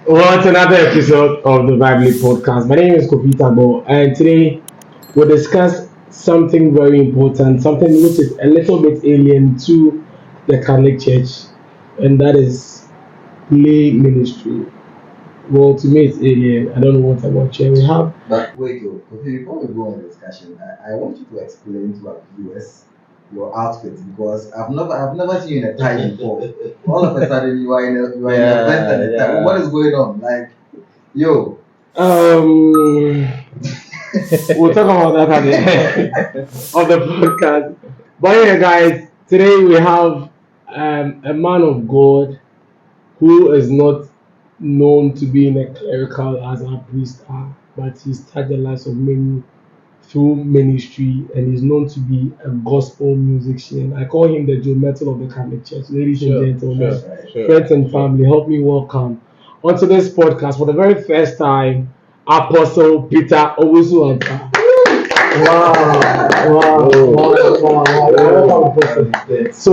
Well, it's another episode of the Bible Podcast. My name is Kofi Tabo, and today we'll discuss something very important, something which is a little bit alien to the Catholic Church, and that is lay ministry. Well, to me, it's alien. I don't know what about you. We have. But wait, okay, before we go on the discussion, I want you to explain to our viewers your outfit because I've never seen you in a tie before. All of a sudden you are in a vest and a tie. What is going on? Like, yo, Um, we'll talk about that at the end of the podcast. But yeah, guys, today we have a man of God who is not known to be in a clerical as our priest are, but he's touched the lives of many through ministry and is known to be a gospel musician. I call him the Joe Metal of the Catholic Church. Ladies and gentlemen, friends and family, help me welcome onto this podcast for the very first time, Apostle Peter Owusu. Wow. So,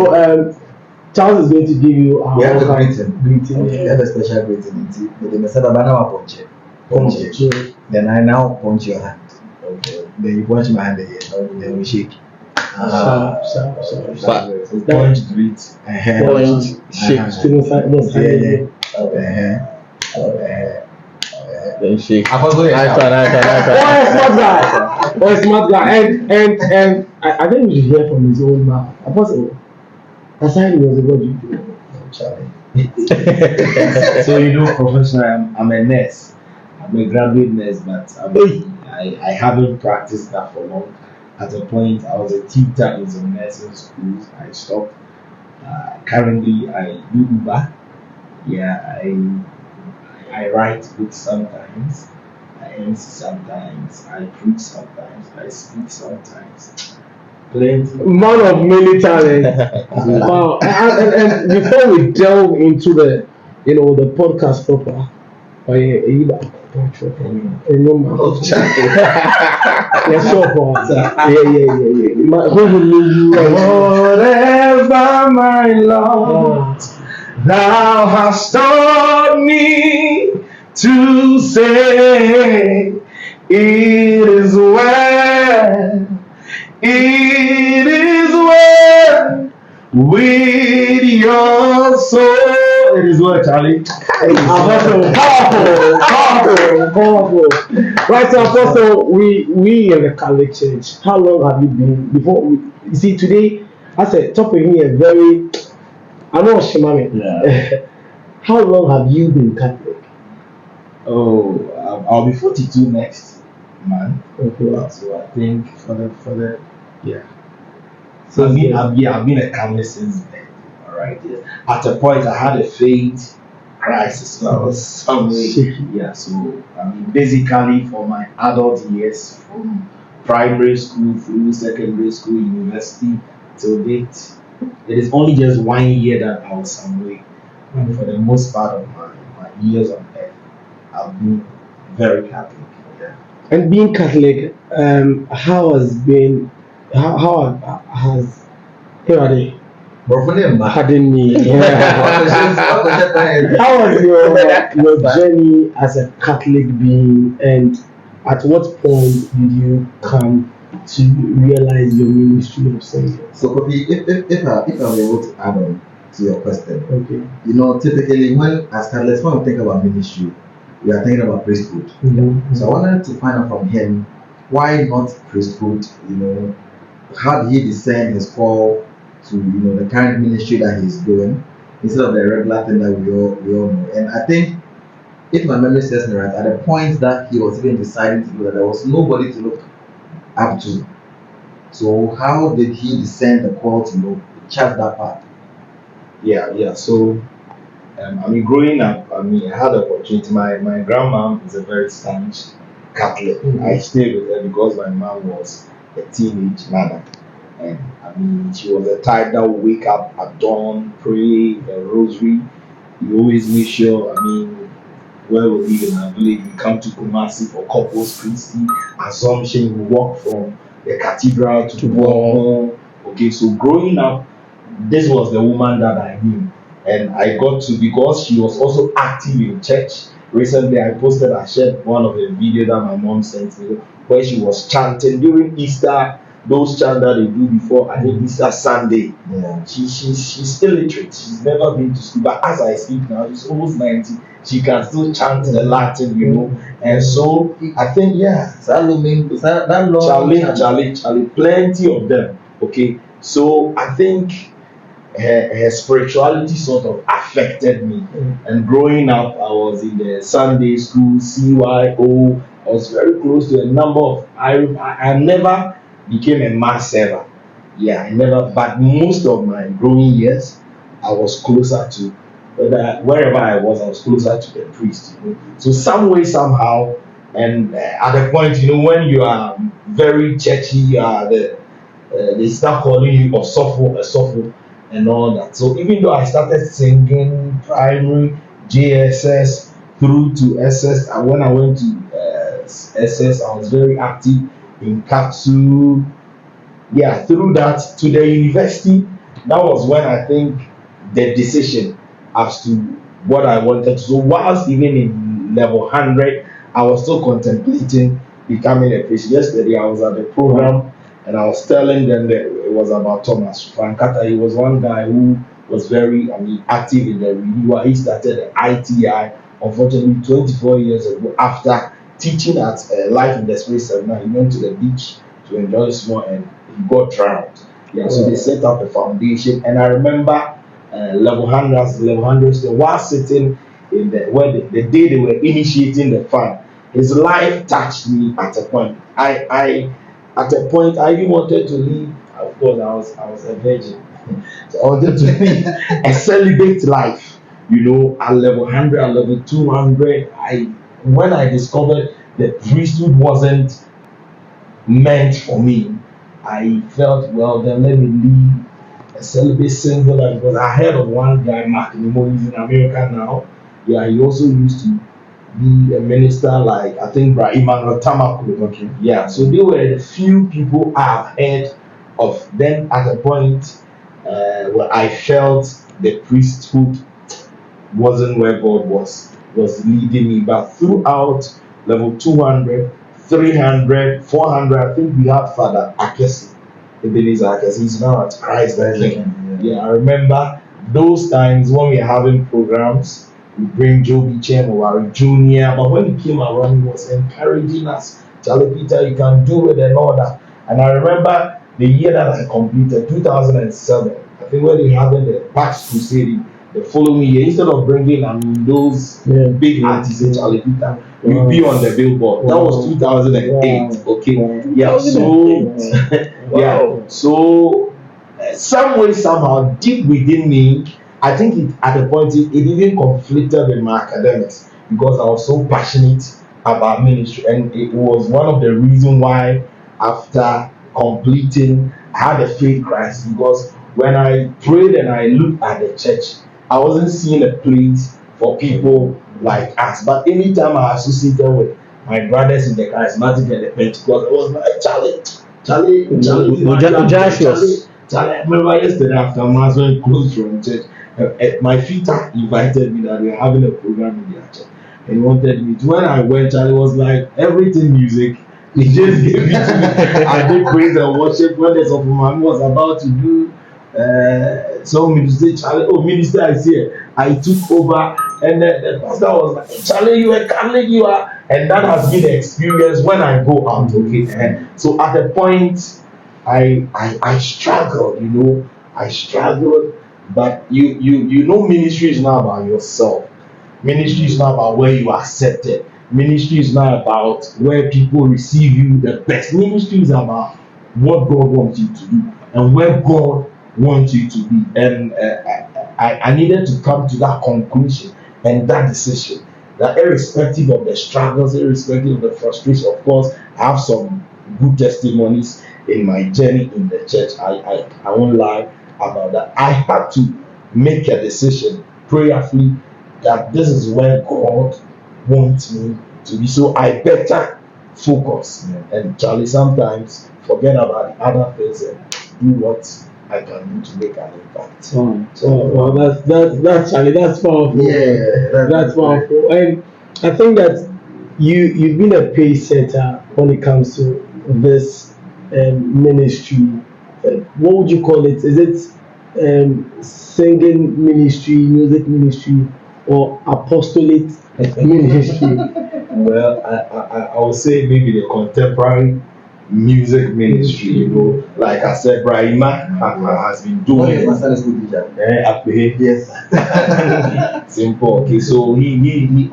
Charles is going to give you we have a greeting. greeting. We have a special greeting. But they must have a banana punch it. Then I now punch your hand. Okay. Then you punch my hand again. Then we shake. Sharp. Punch, greet. Shake. Then shake. Smart guy. And I think we should hear from his own mouth. Apostle, aside was a god you do. So professional. I'm a nurse. I'm a graduate nurse, but I haven't practiced that for long. At a point, I was a tutor in some nursing schools. I stopped. Currently, I do Uber. Yeah, I write books sometimes. I MC sometimes. I preach sometimes. I speak sometimes. Plenty. Man of many talents. Wow. And before we delve into the podcast proper, yeah. Whatever my Lord, thou hast taught me to say, it is well with your soul. It is well, Charlie. Powerful. Right, so Apostle, we in the Catholic Church, how long have you been before you see today? I said topic here very I know Shimami. Yeah. How long have you been Catholic? Oh, I'll be 42 next month. Okay. So I think for the yeah. So I've been a Catholic since then. All right. Yeah. At a point, I had a faith crisis. So I was somewhere. Yeah. So basically, for my adult years, from primary school through secondary school, university till date, it is only just 1 year that I was somewhere. And for the most part of my years on earth, I've been very Catholic. Yeah. And being Catholic, how has here are they? Pardon me. How was your journey as a Catholic being, and at what point did you come to realize your ministry of saying? So, Kofi, if I'm able to add on to your question, okay. Typically when as Catholics, when we think about ministry, we are thinking about priesthood. Mm-hmm. So I wanted to find out from him, why not priesthood? How did he discern his call to the current ministry that he's doing instead of the regular thing that we all know? And I think, if my memory serves me right, at the point that he was even deciding to do that, there was nobody to look up to. So how did he discern the call to chart that path? Yeah. So growing up, I had the opportunity. My grandma is a very staunch Catholic. Mm-hmm. I stayed with her because my mom was a teenage mother, and she was the type that would wake up at dawn, pray the rosary. You always make sure. Where we live in our village, we come to Kumasi for Corpus Christi, Assumption. We walk from the cathedral to the home. Okay, so growing up, this was the woman that I knew. And I got to, because she was also active in church, recently I shared one of the videos that my mom sent me where she was chanting during Easter, those chants that they do before, I think Easter Sunday. Yeah. She's illiterate. She's never been to school, but as I speak now, she's almost 90. She can still chant the Latin, And so I think, that long Charlie, plenty of them. Okay, so I think her spirituality sort of affected me. And growing up, I was in the Sunday school, CYO. I was very close to a number of. I never became a mass server. Yeah, I never. But most of my growing years, I was closer to wherever I was closer to the priest. So some way, somehow, and at the point, when you are very churchy, they start calling you a and all that. So even though I started singing primary, JSS through to SS, and when I went to SS, I was very active in capsule. Yeah, through that to the university, that was when I think the decision as to what I wanted. So whilst even in level 100, I was still contemplating becoming a priest. Yesterday I was at the program and I was telling them that it was about Thomas Frankata. He was one guy who was very, active in the renewal. He started the ITI, unfortunately, 24 years ago. After teaching at Life in the Space Seminar, he went to the beach to enjoy small and he got drowned. Yeah, so they set up a foundation, and I remember level 100s, while sitting in the day they were initiating the fund, his life touched me at a point. At a point, I even wanted to leave. Of course, I was a virgin. So I wanted to live a celibate life. At level 100, at level 200, when I discovered the priesthood wasn't meant for me, I felt, well, then let me leave a celibate single life, because I heard of one guy, Mark Nemo, he's in America now. Yeah, he also used to be a minister, like I think Emmanuel Tamako. Okay. Yeah, so they were the few people I've heard of. Then at a point where I felt the priesthood wasn't where God was leading me, but throughout level 200, 300, 400, I think we had Father Akesi, Ebenezer Akesi. He's now at Christ the King. Yeah, I remember those times when we are having programs. We bring Joby Chen or our junior, but when he came around, he was encouraging us. Charlie Peter, you can do it and all that. And I remember the year that I completed, 2007. I think when they had the Pax Crusade, the following year, instead of bringing those big artists in Charlie Peter, we'll be on the billboard. That was 2008. Okay, yeah. So yeah, so some way, somehow, deep within me, I think at the point it even conflicted with my academics, because I was so passionate about ministry, and it was one of the reasons why after completing I had a faith crisis, because when I prayed and I looked at the church, I wasn't seeing a place for people like us. But anytime I associated with my brothers in the charismatic and the Pentecost, I was like, Charlie, I remember yesterday after Mass when closed from church, my filter invited me that we were having a program in their church, and he wanted me to. When I went, Charlie was like, everything music, he just gave it to me. I did praise and worship. When the Sophomore was about to do so minister, Charlie, minister is here. I took over, and the pastor was like, Charlie, you are Catholic, you are, and that has been the experience when I go out. Okay, and so at the point, I struggled, I struggled. But ministry is not about yourself. Ministry is not about where you are accepted. Ministry is not about where people receive you the best. Ministry is about what God wants you to do and where God wants you to be. And I needed to come to that conclusion and that decision, that irrespective of the struggles, irrespective of the frustration, of course, I have some good testimonies in my journey in the church. I won't lie about that. I had to make a decision prayerfully that this is where God wants me to be. So I better focus. And Charlie, sometimes forget about the other things and do what I can do to make an impact. That's Charlie. That's powerful. Yeah, That's powerful. And I think that you've been a pace setter when it comes to this ministry. What would you call it? Is it singing ministry, music ministry, or apostolate ministry? Well, I would say maybe the contemporary music ministry, like I said, Brahima has been Oh, doing yes, my it. Sunday school teacher. Yes. Yes. Simple. Okay, so he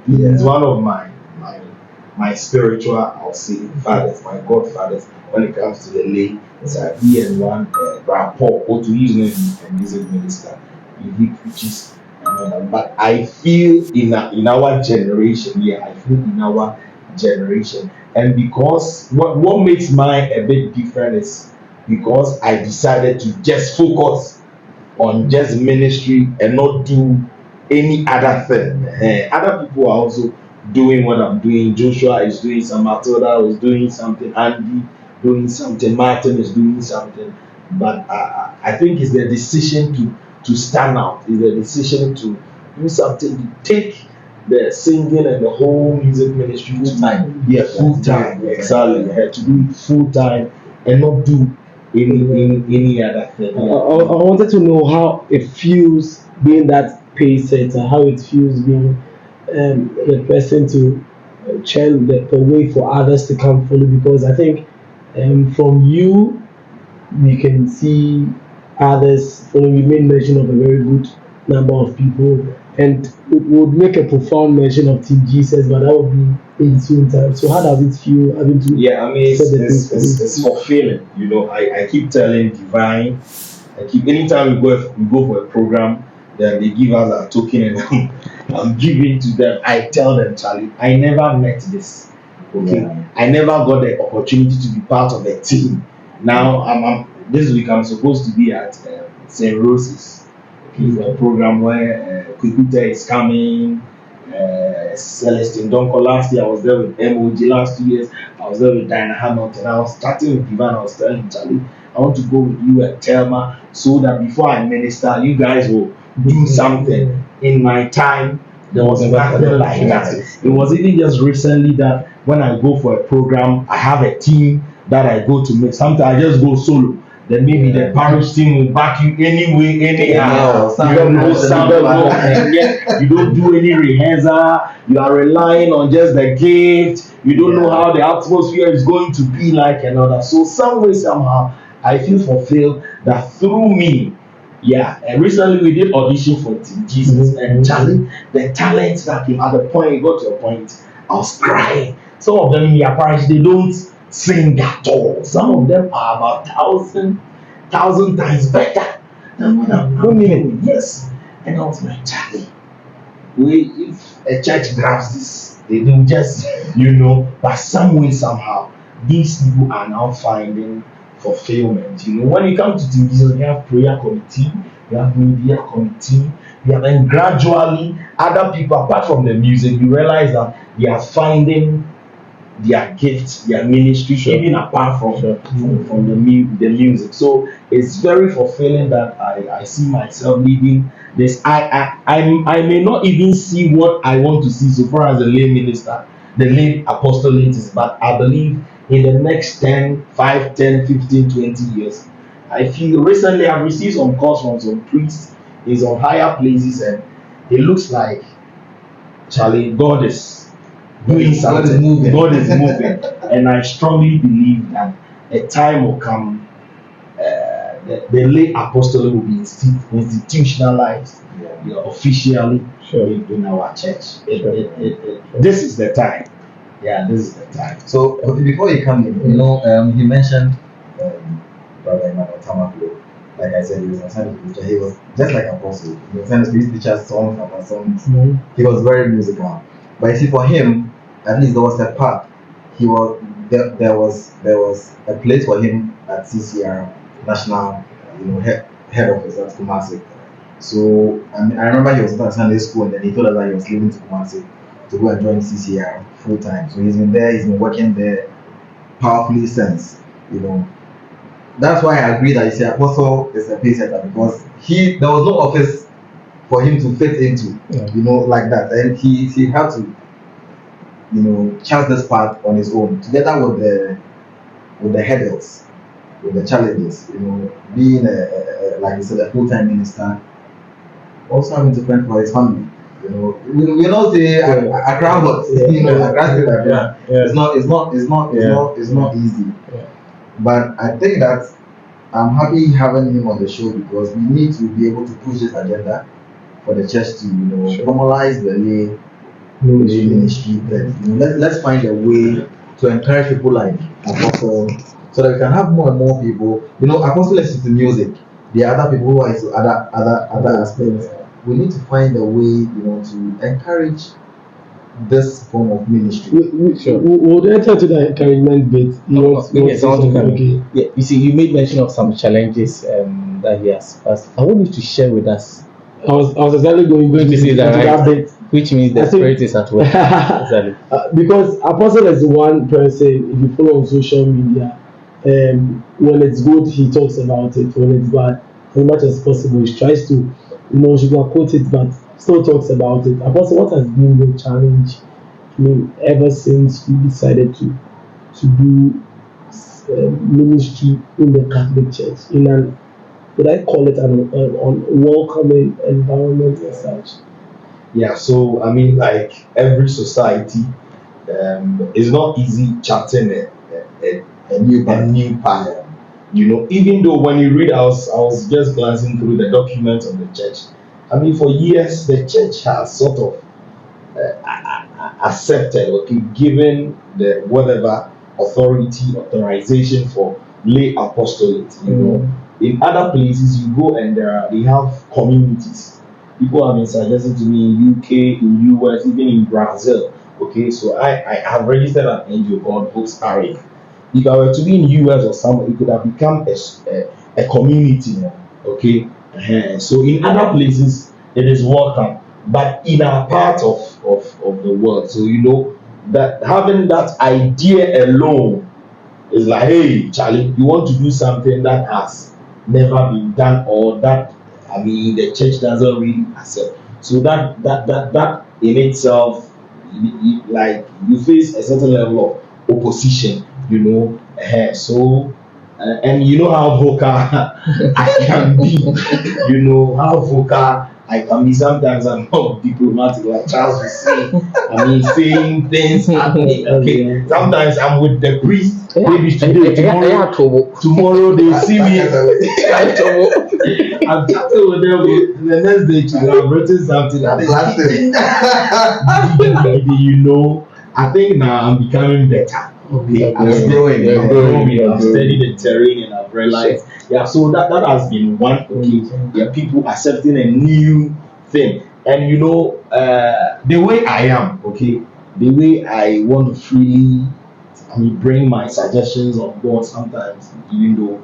is one of my spiritual, I'll say, fathers, my godfathers, when it comes to the lay. So he and one Brother Paul, to his name, a music minister. He preaches another. But I feel in our generation, I feel in our generation, and because what makes mine a bit different is because I decided to just focus on just ministry and not do any other thing. Other people are also doing what I'm doing. Joshua is doing some, Matilda is doing something, Andy doing something, Martin is doing something. But I think it's the decision to stand out. It's the decision to do something, to take the singing and the whole music ministry Full time. Yeah, full time. Exactly. To do it full time and not do any other thing. I wanted to know how it feels being that pace setter, how it feels being the person to chant the way for others to come follow. Because I think from you, we can see others following. You made mention of a very good number of people, and it would make a profound mention of Team Jesus, but that would be in soon time. So how does it feel having to Yeah, I mean, set the pace for this? it's fulfilling. I keep telling Divine, anytime we go for a program, then they give us a token and I'm giving to them. I tell them, Charlie, I never met this. Okay, Yeah. I never got the opportunity to be part of a team. Now this week I'm supposed to be at St. Rose's, okay, for a program where Kwikuta is coming. Celestine Donko last year, I was there with MOG last 2 years, I was there with Diana Hamilton, I was starting with Ivan, I was telling Charlie, I want to go with you and Telma so that before I minister, you guys will do something. In my time, there was nothing like that. It was even just recently that when I go for a program, I have a team that I go to make. Sometimes I just go solo. Then maybe the parish team will back you anyway, anyhow. Yeah, You don't know sound, and yet you don't do any rehearsal. You are relying on just the gift. You don't know how the atmosphere is going to be like and all that. So some way, somehow, I feel fulfilled that through me, and recently we did audition for Team Jesus, and Charlie, the talents that came at the point, it got to a point, I was crying. Some of them in their parish, they don't sing at all. Some of them are about thousand times better than what I'm doing. Yes. And I was like, Charlie, if a church grabs this, they do just, but some way, somehow, these people are now finding fulfillment. When you come to Team Jesus, you have prayer committee, you have media committee, and gradually other people, apart from the music, you realize that they are finding their gifts, their ministry, even apart from the music. So it's very fulfilling that I see myself leading this. I may not even see what I want to see so far as the lay minister, the lay apostolate is, but I believe in the next 5, 10, 15, 20 years. I feel recently I've received some calls from some priests, is on higher places, and it looks like Charlie, God is doing something. God is moving. And I strongly believe that a time will come, the lay apostolate will be institutionalized officially in our church. This is the time. Yeah, this is the time. So before you come in, he mentioned Brother Emmanuel Tamaflo. Like I said, he was a Sunday preacher. He was just like Apostle. He was Sunday school teacher, songs after songs. Mm-hmm. He was very musical. But you see, for him, at least there was a part. There was a place for him at CCR National, head office at Kumasi. So I remember he was at Sunday school, and then he told us that he was leaving to Kumasi to go and join CCR full time. So he's been there. He's been working there powerfully since. That's why I agree that you say Apostle is a pace setter, because there was no office for him to fit into, like that. And he had to, chart this path on his own, together with the hurdles, with the challenges, being like you said, a full-time minister, also having to fend for his family. We don't say Accra, but Accra. It's not easy. Yeah. But I think that I'm happy having him on the show, because we need to be able to push this agenda for the church to, formalize the lay ministry. That, let's find a way to encourage people like Apostle, so that we can have more and more people. Apostle listens to music. There are other people who are into other aspects. We need to find a way, to encourage this form of ministry. We'll enter to the encouragement bit. Okay. Yeah, you see, you made mention of some challenges that he has passed. I want you to share with us. I was exactly going to say that bit. Which means the Spirit is at work. Exactly. Because Apostle is one person, if you follow on social media, when it's good, he talks about it. When it's bad, as much as possible, he tries to, sugarcoat it, but still talks about it. Apostle, what has been the challenge, ever since you decided to do ministry in the Catholic Church, in an, would I call it an welcoming environment as such? Yeah, so I mean, like every society, it's not easy charting a new path. Even though when you read, I was just glancing through the documents of the church. I mean, for years the church has sort of accepted, given the whatever authorization for lay apostolate. In other places you go and they have communities. People have been suggesting to me in UK, in US, even in Brazil. Okay, so I have registered an NGO called Books Array. If I were to be in US or somewhere, it could have become a community. Okay, so in other places it is welcome, but in our part of the world, so that having that idea alone is like, hey, Charlie, you want to do something that has never been done, or that the church doesn't really accept. So that in itself, you face a certain level of opposition, So, and you know how vocal I can be, how vocal I can be. Sometimes I'm not diplomatic, like Charles was saying. Saying things happening. Okay, sometimes I'm with the priest. Maybe today, tomorrow they see me. I'm chatting with them. The next day, I've written something. I think now I'm becoming better. Okay, I'm growing. I've studied the terrain and I've realized. Yeah, so that has been one. Okay, yeah, people accepting a new thing, and the way I am. Okay, the way I want to freely. Bring my suggestions on board sometimes, even though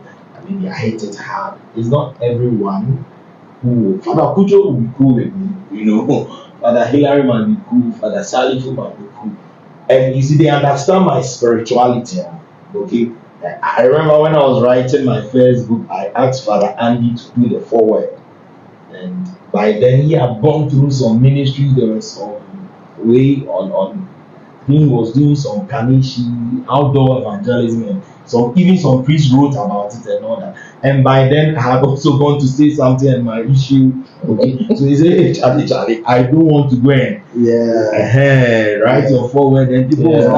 I hate it hard. It's not everyone who. Father Kujo will be cool with me, Father Hilary might be cool, Father Salifu might be cool. And you see, they understand my spirituality. Okay. I remember when I was writing my first book, I asked Father Andy to do the foreword. And by then he had gone through some ministry, there was some way on he was doing some Kanishi, outdoor evangelism, and some priests wrote about it and all that. And by then I had also gone to say something on my issue. Okay, so he said, "Hey, Charlie, I don't want to go and write your forward." And people were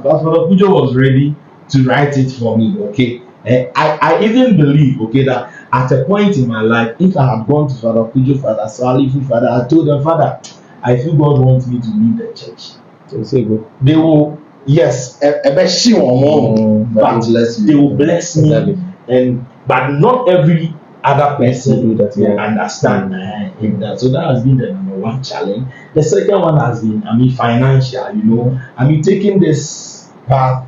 but Father Pujo was ready to write it for me. Okay, and I even believe, that at a point in my life, if I had gone to Father Pujo, Father Salifu, Father, I told them, Father, I feel God wants me to leave the church. So say good. They will, yes, but they will bless me. Exactly. But not every other person will understand that. So that has been the number one challenge. The second one has been, financial. Taking this path.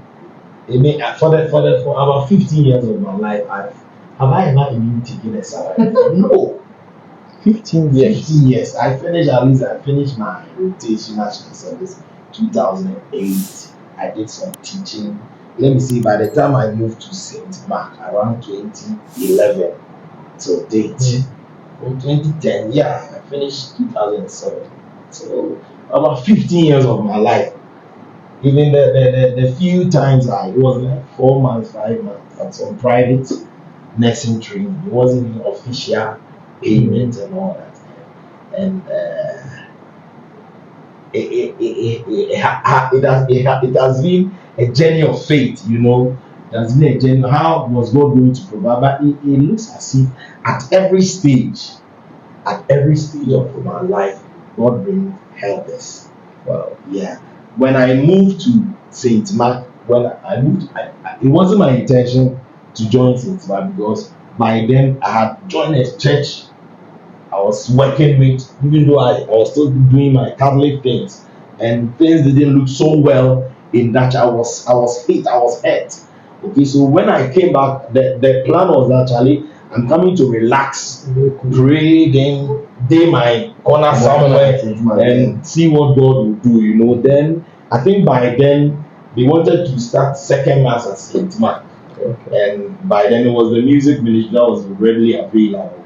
For about 15 years of my life, have I ever even taken a salary? No. 15 years. I finished my rotation national service 2008. I did some teaching. Let me see, by the time I moved to St. Mark around 2011 till date, in 2010. Yeah, I finished 2007. So about 15 years of my life. Even the few times it was like 4 months, 5 months at some private nursing training. It wasn't even official payment and all that. And it has been a journey of faith, you know. It has been a journey. How was God going to provide? But it looks as if at every stage of my life, God brings helpers. Wow. Yeah. When I moved to St. Mark, it wasn't my intention to join St. Mark because by then I had joined a church I was working with, even though I was still doing my Catholic things, and things didn't look so well in that I was hurt. Okay, so when I came back, the plan was actually I'm coming to relax, pray, then day my corner somewhere and see what God will do, you know. Then I think by then they wanted to start second mass at St. Mark. Okay. And by then it was the music ministry that was readily available.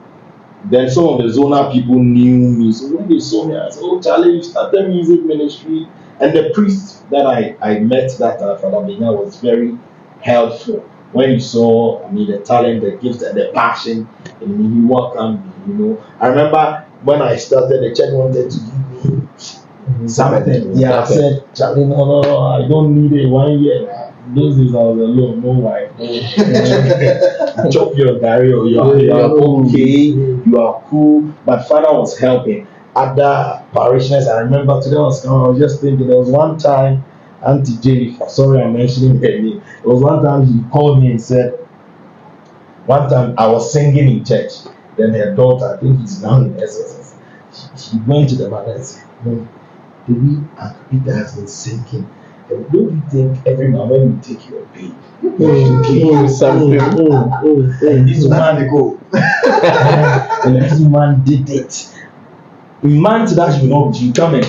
Then some of the Zona people knew me. So when they saw me, I said, "Oh, Charlie, you started music ministry." And the priest that I met that Father Benya was very helpful. When he saw the talent, the gift, and the passion, and he welcomed me, you know. I remember when I started, the church wanted to give me something. Yeah, I said, "Charlie, no, I don't need it 1 year. Those days I was alone, no wife. Chop your diary, you are okay, you are cool." But Father was helping. Other parishioners, I remember today I was just thinking, there was one time, Auntie Jennifer, sorry I'm mentioning her name. There was one time he called me and said, one time I was singing in church, then her daughter, I think he's now in SSS, she went to the mother and said, "No, the way Uncle Peter has been singing. And don't you think every man when you take your baby, and this man go, and this man did it. In months that you know, you come and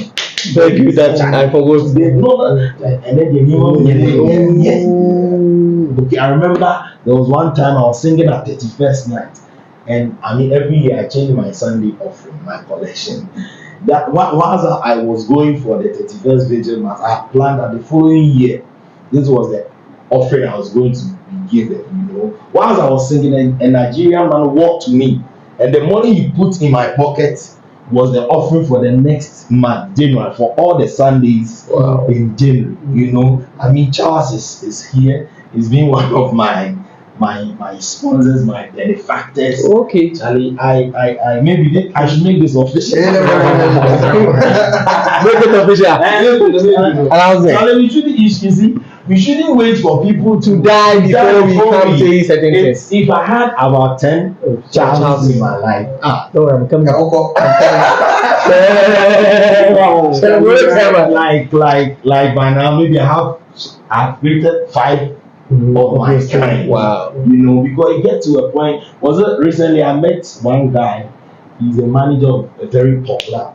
Thank you that I forgot. they know that, and then they knew. Okay, I remember there was one time I was singing at 31st night, and every year I change my Sunday offering, my collection. That whilst I was going for the 31st Vigil Mass, I had planned that the following year, this was the offering I was going to be given, you know. Whilst I was singing, a Nigerian man walked to me, and the money he put in my pocket was the offering for the next month, January, for all the Sundays in January, you know. Charles is here. He's been one of my sponsors, my benefactors. Okay. Charlie, I maybe I should make this official. Make it official. Charlie, we shouldn't wait for people to die before we come say certain things. If I had about 10 Charles in my life, don't worry, I'm coming. like by now, maybe I've created 5 of my kind. Wow. You know, because it gets to a point. Was it recently I met one guy? He's a manager of a very popular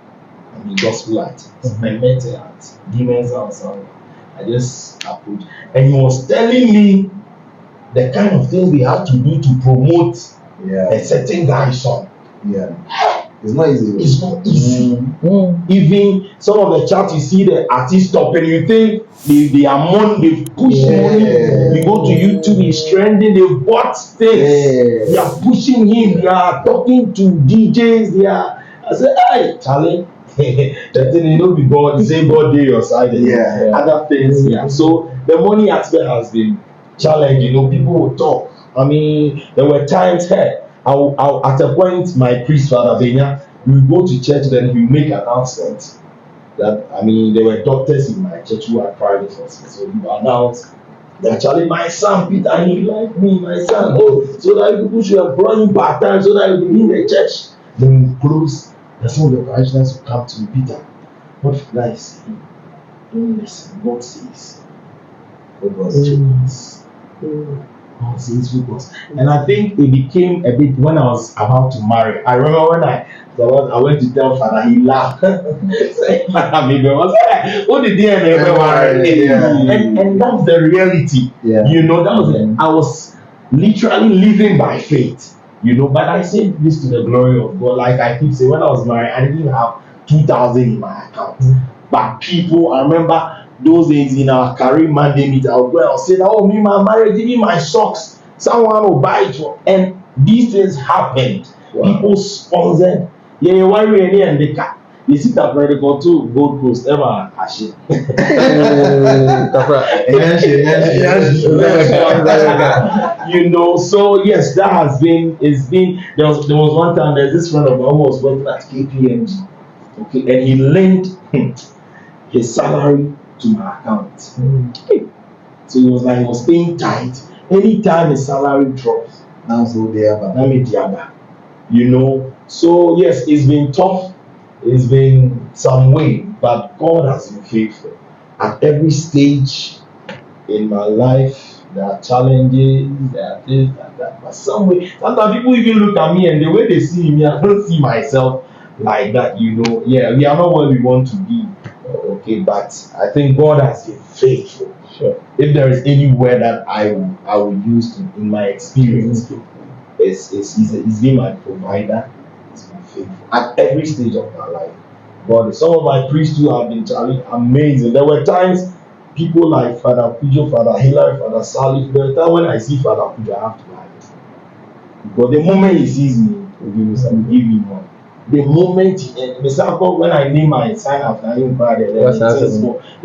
gospel artist. I met him at Demons House. I just approached, and he was telling me the kind of things they have to do to promote a certain guy's song. Yeah. It's not easy. It's not easy. Even some of the charts you see the artist stopping, you think they are money, they've pushed money. You go to YouTube, he's trending, they've bought things. They are pushing him, they are talking to DJs, I said, "Hey, Charlie." The thing you know, God, the same God day your side, other things. So the money aspect has been challenged. You know, people will talk. There were times here. At a point, my priest Father Benya, we would go to church, then he would make announcements that there were doctors in my church who had private hospitals. So we announced that actually my son Peter, he liked me, my son. So that people should employ him part time so that he will be in the church. Then we close. And some of the parishioners will come to me, "Peter, what should I say?" Don't listen. God says, God says, God says, focus. And I think it became a bit when I was about to marry. I remember when I went to tell Father, he laughed. Say, "What did they ever marry?" And that was the reality. You know, that was I was literally living by faith. you know. But I say this to the glory of God. Like I keep saying, when I was married, I didn't have 2,000 in my account. But people, I remember those days in our career Monday meet, I'll say that, oh, me, my marriage, give me my socks. Someone will buy it for, and these things happened. Wow. People sponsored. Yeah, why we any and the car. You see that brother go to Gold Coast ever actually. You know, so yes, that has been, it's been, there was one time, there's this friend of mine who was working at KPMG, okay, and he linked his salary to my account. So he was like, he was paying tight. Anytime his salary drops, now so there, you know. So yes, it's been tough, it's been some way, but God has been faithful. At every stage in my life, there are challenges, there are this and that, but some way, sometimes people even look at me and the way they see me, I don't see myself like that, you know. Yeah, we are not where we want to be, okay, but I think God has been faithful. Sure. If there is any word that I will use in my experience, it's been my provider. It's been faithful at every stage of my life. But some of my priests too have been amazing. There were times people like Father Pujo, Father Hilary, Father Salif. There were times when I see Father Pujo, I have to buy it. But the moment he sees me, he will give me more. The moment when I name my sign after him, Father, there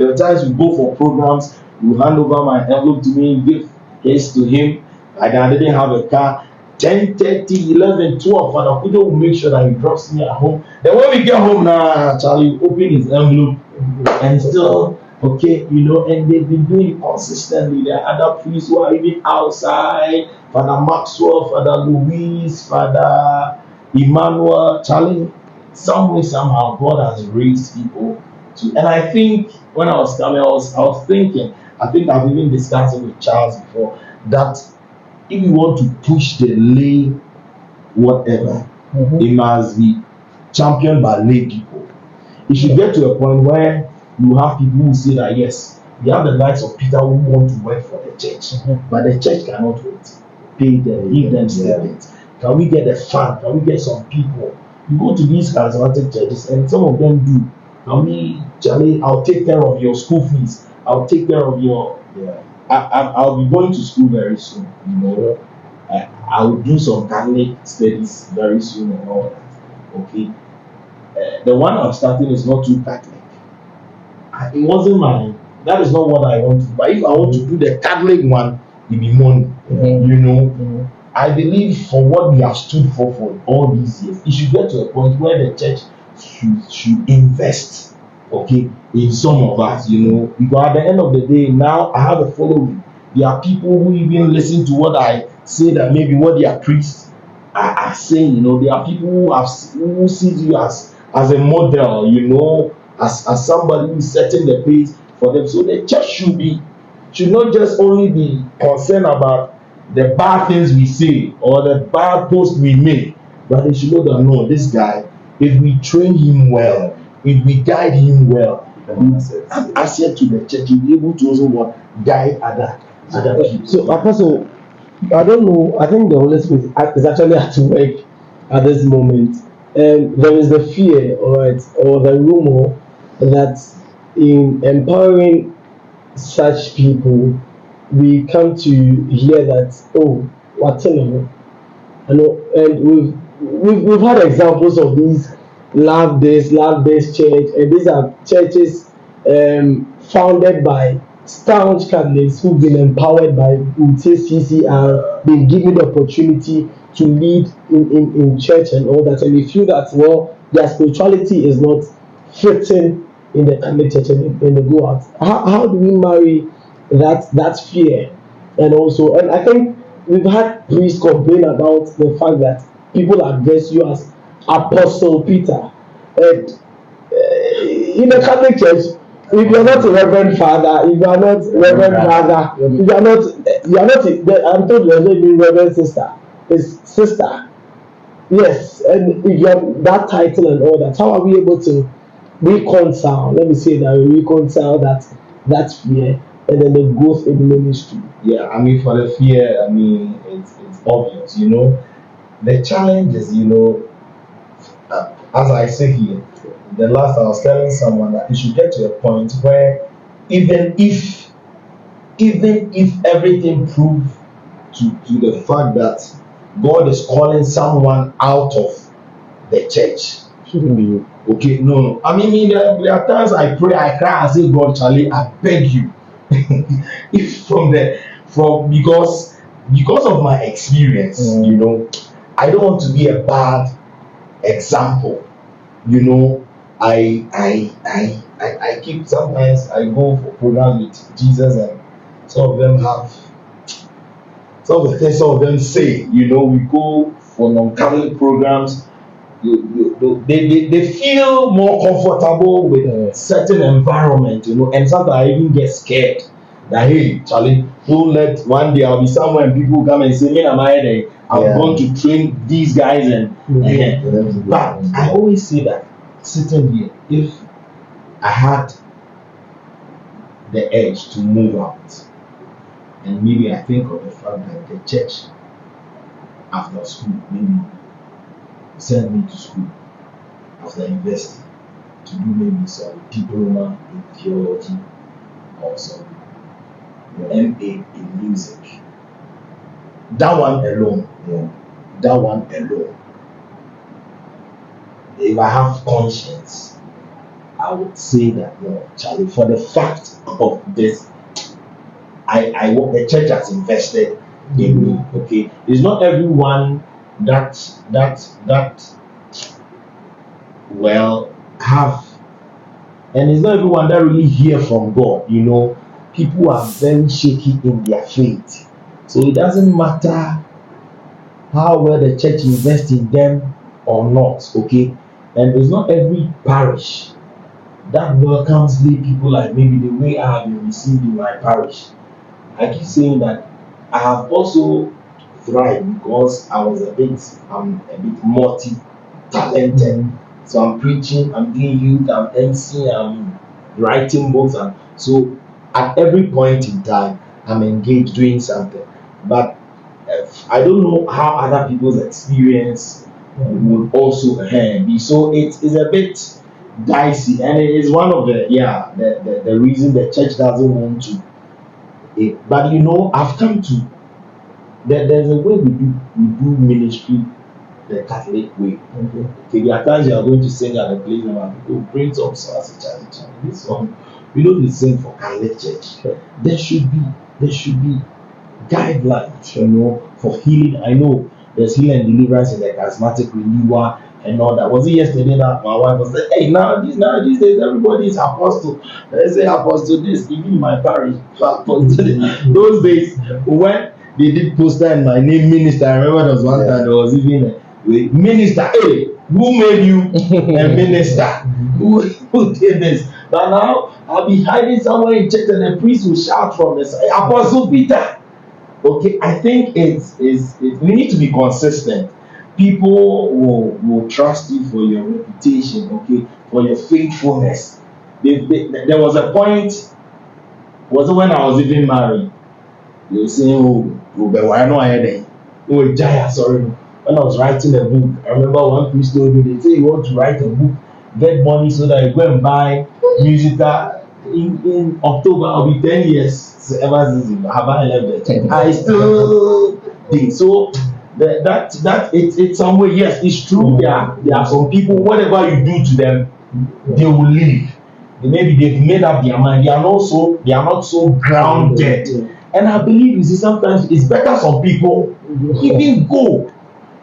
were times we go for programs, you hand over my envelope to me, give his to him. I didn't have a car. 10:30, 11, 12, Father Pujo will make sure that he drops me at home. Then when we get home now, Charlie open his envelope and still, okay, you know, and they've been doing it consistently. There are other priests who are even outside, Father Maxwell, Father Louise, Father Emmanuel, Charlie. Some way, somehow, God has raised people to, and I think when I was coming, I was thinking, I think I've even discussed it with Charles before, that if you want to push the lay whatever, it must be championed by lay people. It should get to a point where you have people who say that yes, we have the likes of Peter who want to work for the church, but the church cannot wait. Pay them, give them statements. Can we get a fund? Can we get some people? You go to these charismatic churches and some of them do. Charlie, I'll take care of your school fees. I'll take care of your I'll be going to school very soon, you know. I'll do some Catholic studies very soon and all that. Okay. The one I'm starting is not too Catholic. It wasn't mine. That is not what I want to do. But if I want to do the Catholic one, it be money. You know. I believe for what we have stood for all these years, it should get to a point where the church should invest, okay, in some of us, you know, because at the end of the day, now I have a following. There are people who even listen to what I say, that maybe what their priests are saying, you know. There are people who see you as a model, you know, as somebody who is setting the pace for them. So the church should not just only be concerned about the bad things we say or the bad posts we make, but they should know that no, this guy, if we train him well, if we guide him well, asset to the church, he'll be able to also guide other people. So, Apostle, I don't know, I think the Holy Spirit is actually at work at this moment. And there is the fear, or the rumor that in empowering such people, we come to hear that, oh, what's in it? And we've had examples of these love-based church, and these are churches founded by staunch Catholics who've been empowered by CCR, been given the opportunity to lead in church and all that, and we feel that, well, their spirituality is not fitting in the Catholic church, and they go out. How do we marry that fear? And I think we've had priests complain about the fact that people address you as Apostle Peter, and in the Catholic Church, if you are not a Reverend Father, if you are not Reverend Brother, if you are not, I'm told you're not even Reverend Sister. It's sister. Yes, and if you have that title and all that, how are we able to reconcile? Let me say that we reconcile that fear and then the growth in ministry. Yeah, I mean, for the fear, I mean, it's obvious, you know. the challenge is, as I say here, the last I was telling someone that you should get to a point where even if everything proves to the fact that God is calling someone out of the church, Shouldn't be you. okay, no. I mean, there are times I pray, I cry, I say, God, Charlie, I beg you. If because of my experience, I don't want to be a bad example. I keep, sometimes I go for programs with Jesus, and some of them say, we go for non-Catholic programs. They feel more comfortable with certain environment, and sometimes I even get scared that, hey, Charlie, don't let one day I'll be somewhere and people come and say, me am I there? I'm going to train these guys but I always say that sitting here, if I had the edge to move out, and maybe I think of the fact that the church after school maybe send me to school after university to do maybe some diploma in theology or some MA in music. That one alone, if I have conscience, I would say that, no, Charlie, for the fact of this, the church has invested in me. Okay, it's not everyone that have, and it's not everyone that really hear from God. People are very shaky in their faith, so it doesn't matter how well the church invests in them or not. Okay, and it's not every parish that welcomes lay people like maybe the way I have been received in my parish. I keep saying that I have also thrived because I'm a bit multi-talented. So I'm preaching, I'm doing youth, I'm MC, I'm writing books, and so at every point in time I'm engaged doing something. But I don't know how other people's experience would also be. So it is a bit dicey, and it is one of the reason the church doesn't want to. But I've come to there's a way we do ministry the Catholic way. Okay, there are times you are going to sing at a place and people bring some songs, Charlie. This song, we don't sing for Catholic church. There should be guidelines, for healing. I know there's healing and deliverance in the charismatic renewal and all that. Was it yesterday that my wife was saying, hey, now these days everybody is apostle. They say apostle this, even in my parish, apostle this. Those days when they did poster and my name minister, I remember there was one time there was even minister, hey, who made you a minister? Who did this? But now I'll be hiding somewhere in church and the priest will shout from the side, Apostle Peter. Okay, I think we need to be consistent. People will trust you for your reputation, okay, for your faithfulness. There was a point, was it when I was even married? They were saying, why not I had Jaya, sorry. When I was writing a book, I remember one priest told me, they say you want to write a book, get money so that you go and buy musical. In October, I'll be 10 years. So ever since I haven't left the church, I still did. So that it's somewhere. Yes, it's true. There are some people. Whatever you do to them, they will leave. Maybe they've made up their mind. They are not so grounded. And I believe, you see, sometimes it's better some people even go.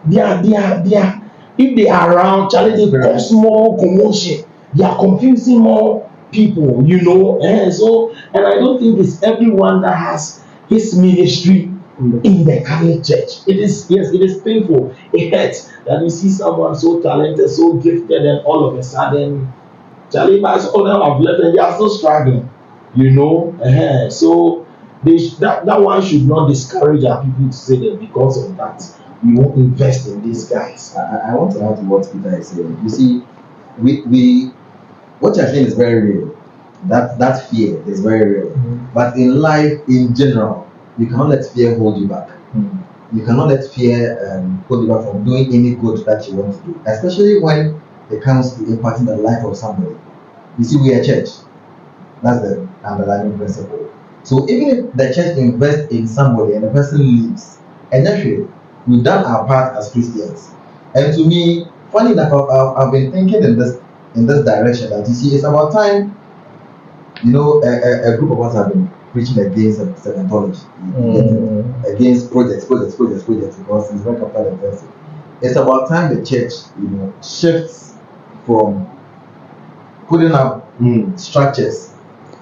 They are if they are around, Charlie, they cause more commotion. They are confusing more people, and I don't think it's everyone that has his ministry in the Catholic church. It is painful. It hurts that you see someone so talented, so gifted, and all of a sudden, Charlie, but all of them have left and they are still struggling. So that one should not discourage our people to say that because of that we won't invest in these guys. I want to add to what Peter is saying. You see, we what you're saying is very real. That fear is very real. But in life in general, you cannot let fear hold you back. you cannot let fear hold you back from doing any good that you want to do, especially when it comes to impacting the life of somebody. You see, we are a church. That's the underlying principle. So even if the church invests in somebody and the person leaves, and actually we've done our part as Christians. And to me, funny enough, I've been thinking in this direction that you see, it's about time. You know, a group of us have been preaching against Scientology, against projects, because it's very capital intensive. It's about time the church, shifts from putting up structures,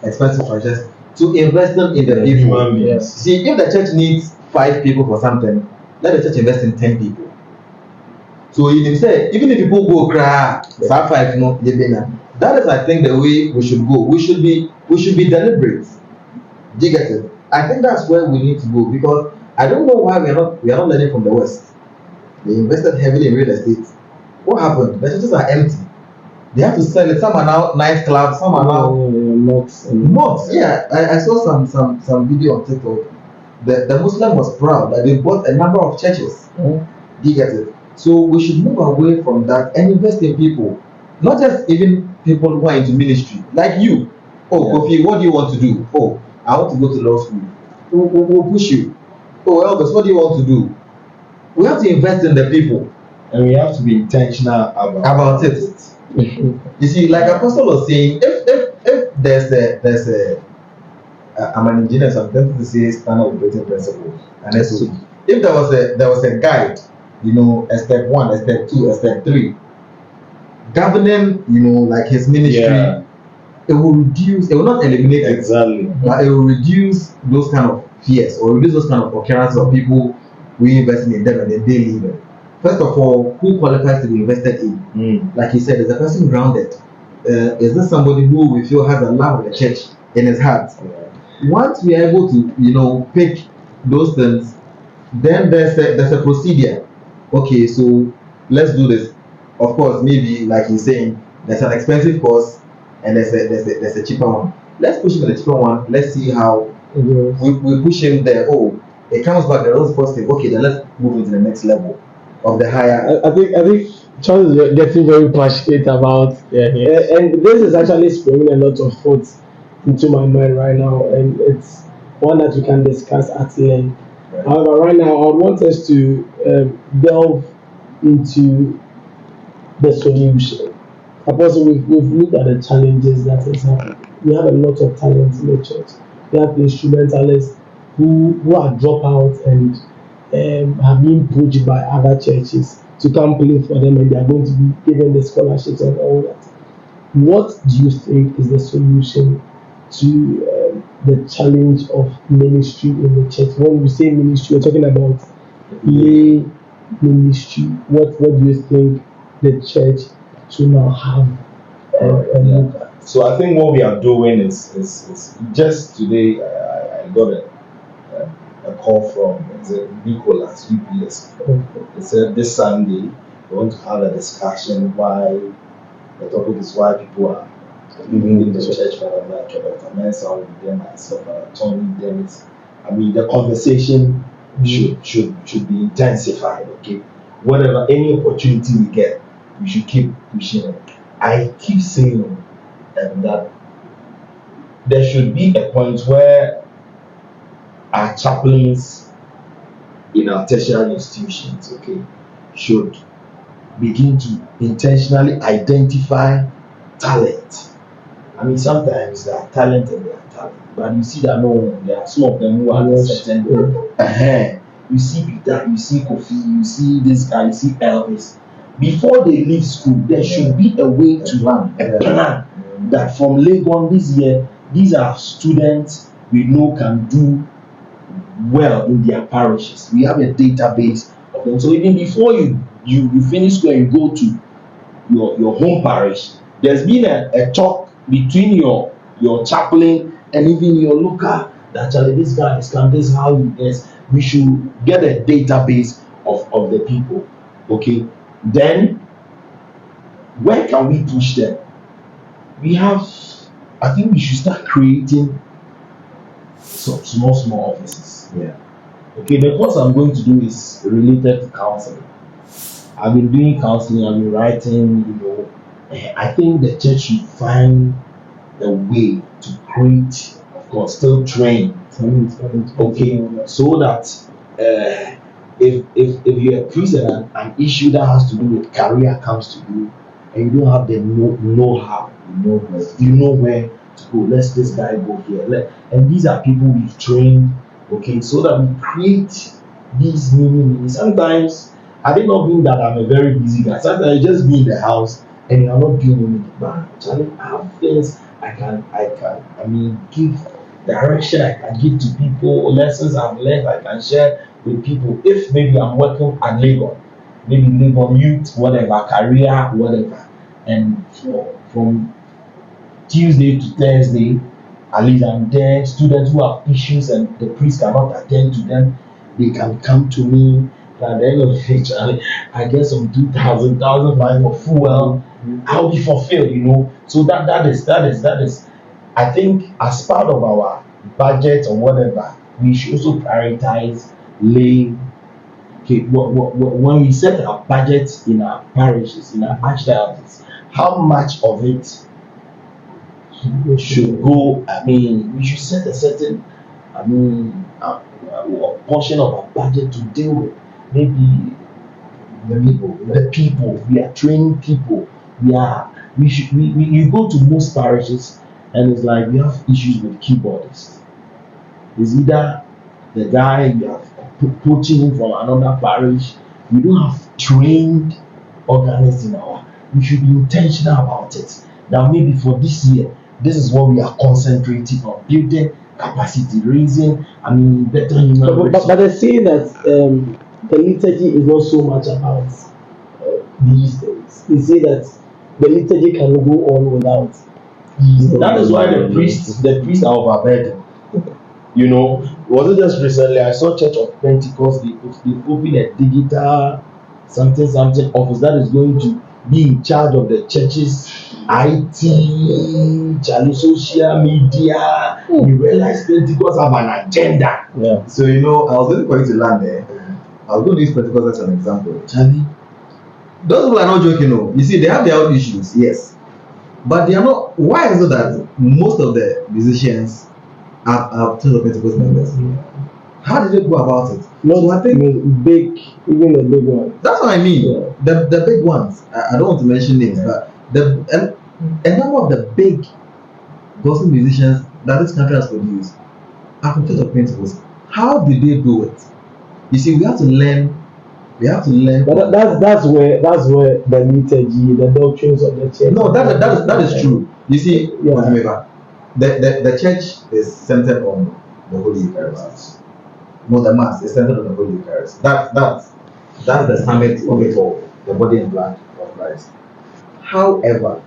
expensive structures, to investing in the people. Yes. See, if the church needs 5 people for something, let the church invest in 10 people. So you can say, even if people go cry, that is, I think, the way we should go. We should be deliberate. Do you get it? I think that's where we need to go, because I don't know why we are not learning from the West. They invested heavily in real estate. What happened? The churches are empty. They have to sell it. Some are now nightclubs, some are now mosques. Yeah, I saw some video on TikTok. The Muslim was proud that they bought a number of churches. Do you get it? So we should move away from that and invest in people, not just even people who are into ministry, like you. Oh, Kofi, what do you want to do? Oh, I want to go to law school. We'll push you. Oh, Elvis, what do you want to do? We have to invest in the people, and we have to be intentional about it. You see, like Apostle was saying, if there's a I'm an engineer, so I'm tempted to say standard operating principle, and SOP. If there was a guide, a step 1, a step 2, a step 3, governing, like his ministry, it will reduce. It will not eliminate exactly, but it will reduce those kind of fears, or reduce those kind of occurrences of people we investing in them and then they leave it. First of all, who qualifies to be invested in? Like he said, is the person grounded? Is this somebody who we feel has a love of the church in his heart? Once we are able to, pick those things, then there's a procedure. Okay, so let's do this. Of course, maybe like he's saying, there's an expensive course and there's a cheaper one. Let's push him with the cheaper one. Let's see how we push him there. Oh, it comes back. The results positive. Okay, then let's move into the next level of the higher. I think Charles is getting very passionate about, and this is actually springing a lot of thoughts into my mind right now, and it's one that we can discuss at length. Right. However, right now I want us to delve into the solution. Apostle, we've looked at the challenges that is happening. We have a lot of talents in the church. We have instrumentalists who are dropouts and have been pushed by other churches to come play for them, and they are going to be given the scholarships and all that. What do you think is the solution to the challenge of ministry in the church? When we say ministry, we're talking about lay ministry. What do you think the church should now have look at? So I think what we are doing is just today I got a call from Nicholas UPS. They said this Sunday we want to have a discussion why the topic is why people are leaving in the church for like Dr. Mensah with them, myself, Tony Dennis. I mean, the conversation should be intensified. Okay, whatever any opportunity we get, we should keep pushing it. I keep saying that there should be a point where our chaplains in our tertiary institutions, okay, should begin to intentionally identify talent. I mean, sometimes they are talented, but you see that there are some of them who are certain. You see Peter, you see Kofi, you see this guy, you see Elvis. Before they leave school, there should be a way to run a plan that from Legon this year, these are students we know can do well in their parishes. We have a database of them. So even before you finish school and you go to your home parish, there's been a talk between your chaplain and even your local that actually this guy is come, this is how he is. We should get a database of the people. Okay. Then where can we push them? I think we should start creating some small offices. Okay, the course I'm going to do is related to counseling. I've been doing counseling, I've been writing, I think the church should find a way to create, of course, still train. Okay, so that if you're a priest and an issue that has to do with career comes to you, and you don't have the know-how, you know where to go. Let this guy go here. And these are people we've trained, okay, so that we create these mini. Sometimes, I did not mean that I'm a very busy guy. Sometimes I just be in the house and you are not doing anything. But actually, I have things I mean, give direction I can give to people, lessons I've learned I can share with people. If maybe I'm working at Lagos, maybe Lagos youth, whatever, career, whatever, and from Tuesday to Thursday, at least I'm there. Students who have issues and the priest cannot attend to them, they can come to me. At the end of the day, Charlie, I get some 2,000, 1,500 for fuel. I'll be fulfilled. So that is. I think as part of our budget or whatever, we should also prioritize laying. Okay, when we set our budget in our parishes, in our archdiocese, how much of it should go? I mean, we should set a certain, a portion of our budget to deal with maybe the people. We are training people. You go to most parishes and it's like we have issues with keyboardists. It's either the guy you are poaching him from another parish. We don't have trained organists in our. We should be intentional about it. Now maybe for this year, this is what we are concentrating on: building capacity, raising. Better human. But they say that the liturgy is not so much about these days. They say that the liturgy can go on without. That is why the priests are overburdened. Was it just recently? I saw Church of Pentecost. They opened a digital something office that is going to be in charge of the church's IT, social media. You realize Pentecost have an agenda. Yeah. So I was waiting for you to land there. I was going to use Pentecost as an example. Charlie, those people are not joking. No, you see, they have their own issues, yes, but they are not. Why is it that most of the musicians are Church of Pentecost members? How did they go about it? So I think even the big ones. That's what I mean. Yeah. The big ones. I don't want to mention names, but a number of the big gospel musicians that this country has produced are from Church of Pentecost. How did they do it? You see, we have to learn. But that's where the liturgy, the doctrines of the church. No, that is true. You see, the church is centered on the Holy Eucharist. No, the Mass is centered on the Holy Eucharist. That's the summit of it all, the body and blood of Christ. However,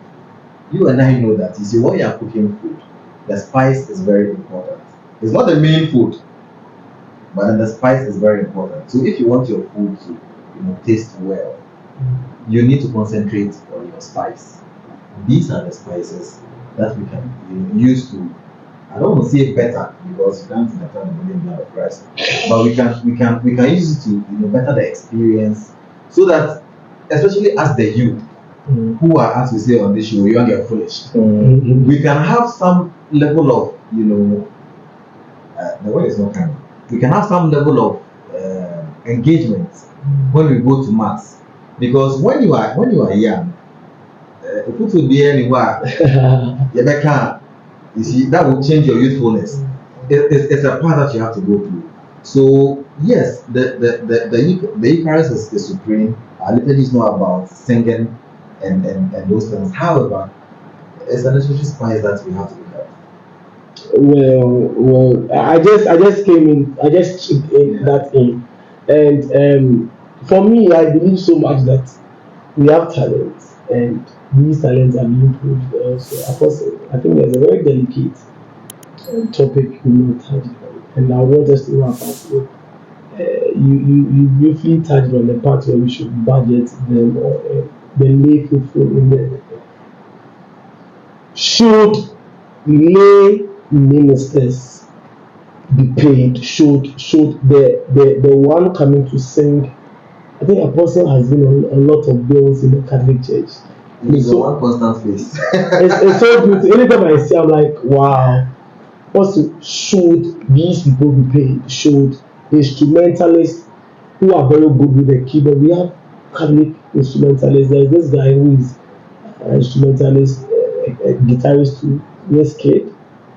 you and I know that, you see, when you are cooking food, the spice is very important. It's not the main food, but the spice is very important. So if you want your food to taste well, you need to concentrate on your spice. These are the spices that we can use to, I don't want to say better because you can't better the body and blood of Christ, but we can use it to better the experience, so that especially as the youth who are, as we say on this show, young and foolish, we can have some level of the word is not coming. We can have some level of engagement when we go to Mass, because when you are young, if it will be anywhere, you see, that will change your youthfulness. It's a part that you have to go through. So yes, the Eucharist is supreme. Our liturgy is not about singing and those things. However, it's an essential spice that we have to look at. Well, I just came in. I just chipped in that in, and for me, I believe so much that we have talents, and these talents are being proved also. Of course, I think there's a very delicate topic we touched on, and I want us to wrap up with. You briefly touched on the part where we should budget them, or the lay faithful in there. Should lay ministers be paid showed the one coming to sing. I think Apostle has been on a lot of bills in the Catholic Church. He's the one constant face. It's so beautiful. Anytime I see, I'm like, wow. Also, should these people be paid? Should instrumentalists who are very good with the keyboard? We have Catholic instrumentalists. There's this guy who is an instrumentalist, a guitarist too, Westgate.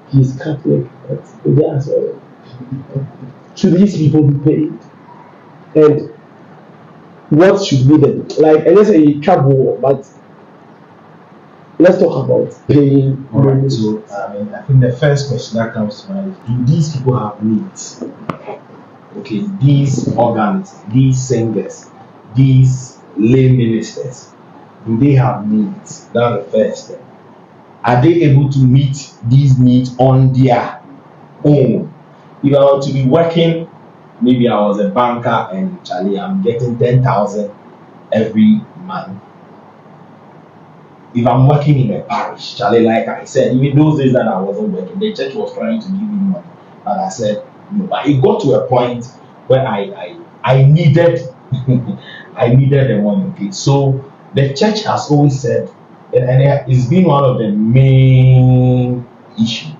He's Catholic. But yeah, so should these people be paid? And what should be the like? And let's say trouble, but let's talk about paying. All right. So I think the first question that comes to mind is: do these people have needs? Okay, these organists, these singers, these lay ministers, do they have needs? That's the first thing. Are they able to meet these needs on their own? If I were to be working, maybe I was a banker and Charlie, I'm getting 10,000 every month. If I'm working in a parish, Charlie, like I said, even those days that I wasn't working, the church was trying to give me money, but I said no. But it got to a point where I needed I needed the money. Okay, so the church has always said, and it's been one of the main issue,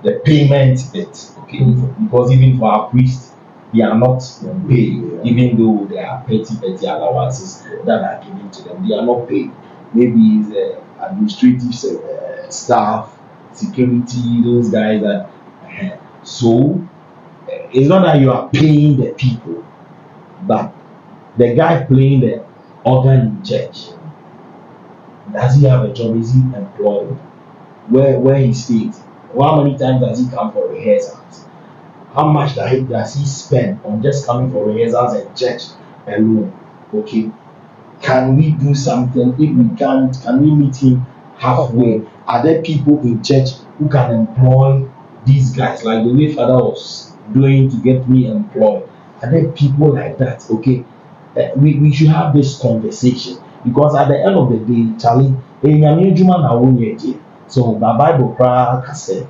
the payment bit. Okay, because even for our priests, they are not paid, even though there are petty allowances that are given to them. They are not paid. Maybe it's administrative staff, security, those guys that. So it's not that you are paying the people, but the guy playing the organ in church, does he have a job? Is he employed? Where he stays? How many times does he come for rehearsals? How much does he spend on just coming for rehearsals at church alone? Okay. Can we do something? If we can't, can we meet him halfway? Are there people in church who can employ these guys like the way Father was doing to get me employed? Are there people like that? Okay, we should have this conversation, because at the end of the day, Charlie, so the Bible said,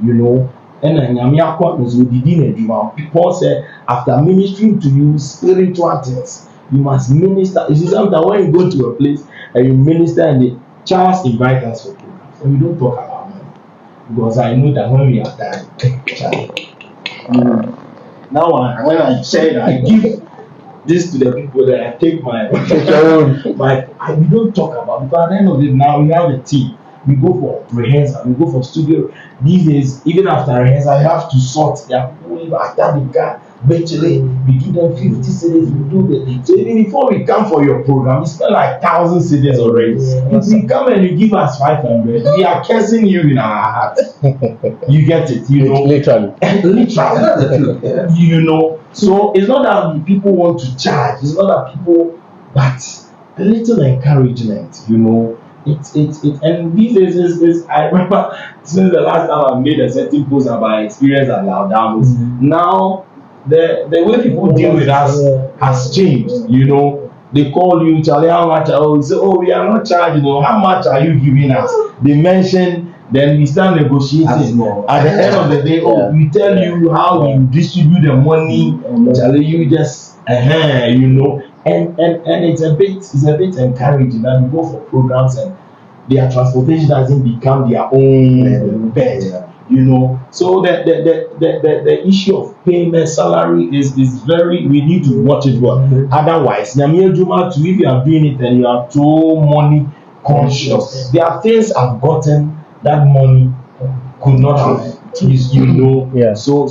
you know. And Paul said, after ministering to you spiritual things, you must minister. You see, sometimes when you go to a place and you minister and the church invite us for programs, and we don't talk about money, because I know that when we are done, now when I said I give this to the people, that I take my we don't talk about, because at the end of it, now we have a team. We go for rehearsal, we go for studio. These days, even after rehearsal, I have to sort their people after the car. Eventually, we give them 50 CDs, we do the. So even before we come for your program, we spend like 1,000 CDs already. If we come and you give us 500, we are cursing you in our heart. You get it, you know. Literally. Literally. You know. So it's not that people want to charge, it's not that people, but a little encouragement, you know. And these days is I remember since the last time I made a certain post about experience at Laudamus. Now the way people deal with us has changed, you know. They call you, Charlie, how much? Oh, say, oh, we are not charging. You know, how much are you giving us? They mention, then we start negotiating. At the end of the day, we tell you how we distribute the money. Charlie, you just you know. And it's a bit encouraging that we go for programs and their transportation doesn't become their own bed, you know. So the issue of payment, salary is very, we need to watch it well. Otherwise, if you are doing it and you are too money conscious, there are things I've gotten that money could not have, you know. Yeah. So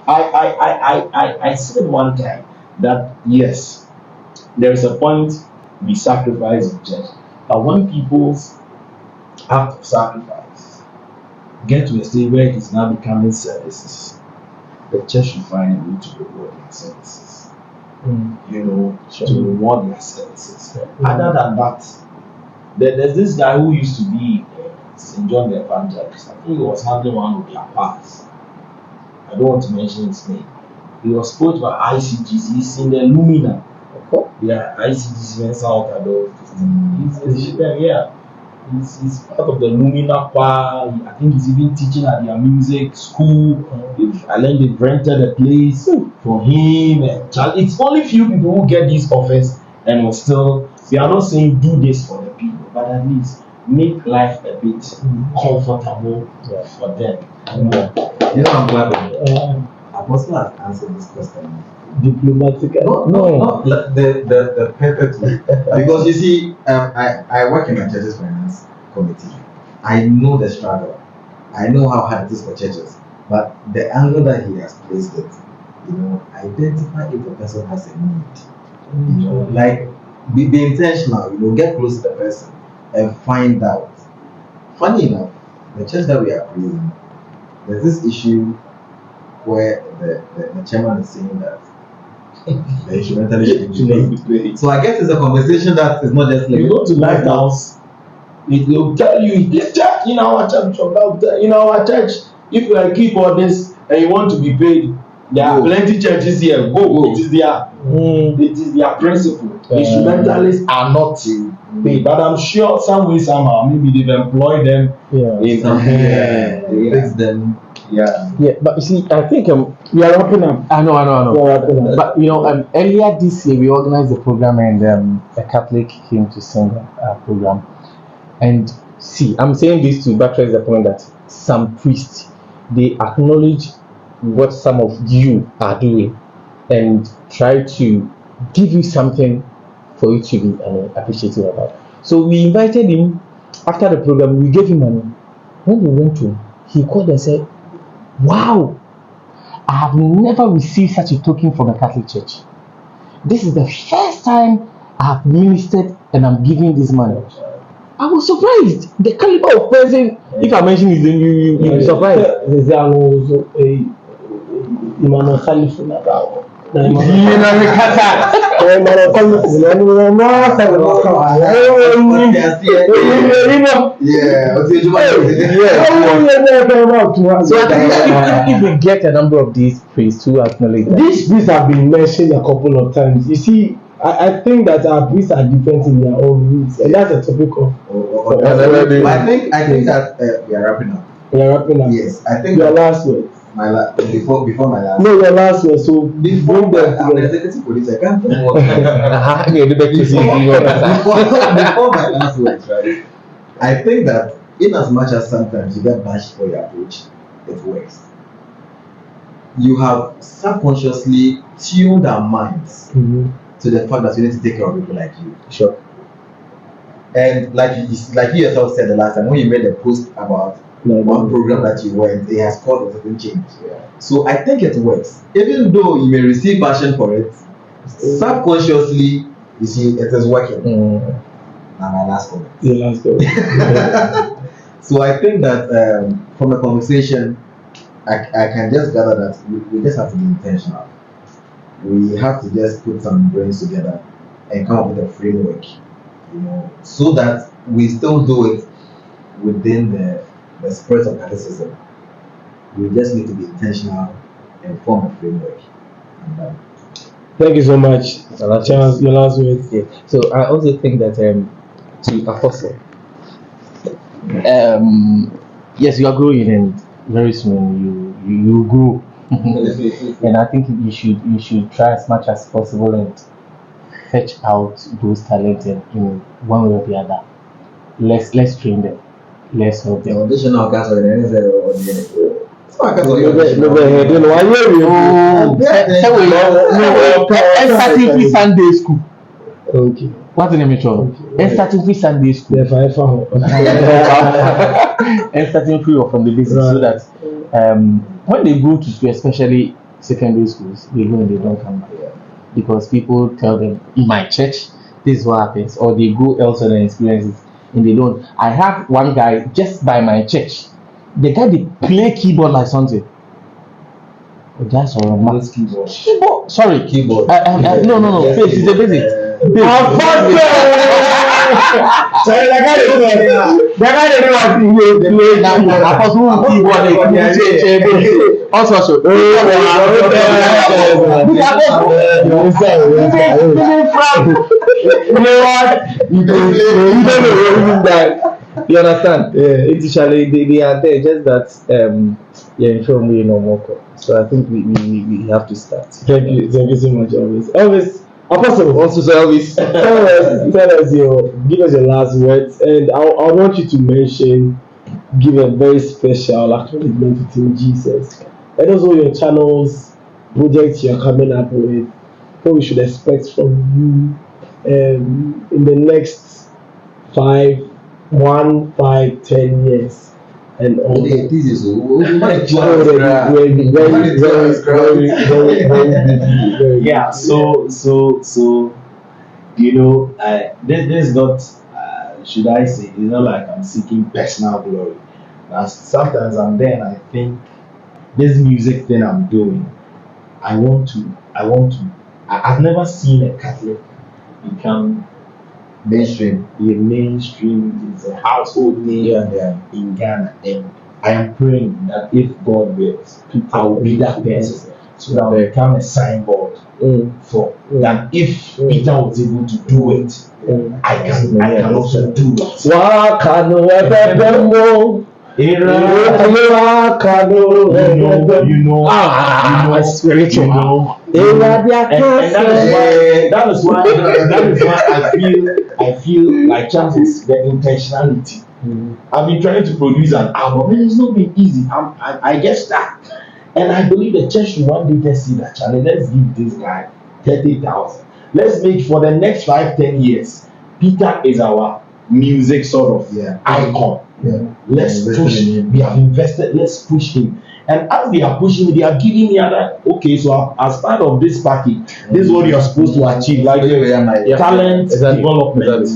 I said one time that yes, there is a point we sacrifice in church, but when people's act of sacrifice get to a stage where it is now becoming services, the church should find a way to reward their services. You know, to reward their services. Other than that, there's this guy who used to be St. John the Evangelist. I think he was handling one of their parts. I don't want to mention his name. He was spoke by ICGC. He's in the Lumina. Yeah, ICGC went out. He's part of the Lumina choir. I think he's even teaching at their music school. And then they've rented a place for him. And it's only few people who get these offers and will still. We are not saying do this for the people, but at least make life a bit comfortable for them. I'm glad Apostle has answered this question Diplomatic. not the perfect way. Because you see, I work in my church's finance committee. I know the struggle. I know how hard it is for churches. But the angle that he has placed it, identify if the person has a need. Like be intentional, get close to the person and find out. Funny enough, the church that we are praising, there's this issue where the chairman is saying that the instrumentalist should be paid. So I guess it's a conversation that is not just like you go to Lighthouse, it will tell you this church in our church, if you are keyboardist and you want to be paid, there are plenty churches here. Go. It is their principle. Instrumentalists are not paid, but I'm sure some way somehow maybe they've employed them in something. They fix them. Yeah, but you see, I think we are wrapping up. I know. We are wrapping up. But earlier this year we organized a program and a Catholic came to sing a program. And see, I'm saying this to buttress the point that some priests, they acknowledge what some of you are doing and try to give you something for you to be appreciative about. So we invited him after the program. We gave him money. When we went to him, he called and said, "Wow, I have never received such a token from a Catholic church. This is the first time I have ministered and I'm giving this money." I was surprised. The caliber of person, if I mention his name, you'll be surprised. So I think if we get a number of these priests who acknowledge that. These priests have been mentioned a couple of times. You see, I think that our priests are different in their own ways, and that's a topic of. I think that we are wrapping up. We are wrapping up. Yes, I think your last word. Before my last. No, your last word. So before I'm the executive police, I can't think what. Before my last words, right? I think that in as much as sometimes you get bashed for your approach, it works. You have subconsciously tuned our minds to the fact that we need to take care of people like you. Sure. And like you yourself said the last time when you made a post about one program that you went, it has caused a certain change. Yeah. So I think it works. Even though you may receive passion for it, subconsciously, you see, it is working. Now my last comment. Your last comment. So I think that from the conversation, I can just gather that we just have to be intentional. We have to just put some brains together and come up with a framework, so that we still do it within the spirit of Catholicism. We just need to be intentional and form a framework. Thank you so much. Charles, your last words. Yeah. So I also think that to Apostle, yes, you are growing, and very soon you grow. And I think you should try as much as possible and fetch out those talents in one way or the other. Let's train them. Let's help them. Starting free Sunday school. Okay. What's the name of it? Starting free Sunday school. And starting free from the business, so that when they go to school, especially secondary schools, they go and they don't come back. Because people tell them, in my church, this is what happens, or they go elsewhere and experience it, and they don't. I have one guy just by my church. The guy, they play keyboard like something. That's all right. Keyboard. Sorry, keyboard. No. It's a basic. Sorry, that guy You understand? Yeah. Initially, they are there, just that yeah, show me no more. So I think we have to start. Thank you so much, Elvis. Elvis, Apostle, Also, so Elvis. give us your last words, and I want you to give a very special acknowledgement to Jesus, and also your channels, projects you're coming up with, what we should expect from you in the next 5, 10 years, and all Okay, that. this is Very Yeah. So this is not. Should I say? It's not like I'm seeking personal glory. Sometimes I'm there and I think this music thing I'm doing. I've never seen a Catholic become mainstream. a mainstream, it's a household name Yeah. in Ghana. And I am praying that if God wills, I will be that person. So that I will become a signboard for that. If Peter was able to do it, I can also do it. spiritual. And that is why I feel like chances the intentionality. I've been trying to produce an album and it's not been easy. I get stuck. And I believe the church should one day just see that challenge. Let's give this guy 30,000. Let's make for the next 5-10 years. Peter is our music sort of icon. Yeah. Let's push him. We have invested, let's push him. And as they are pushing me, they are giving me other so as part of this package, this is what you are supposed to achieve, like talent development,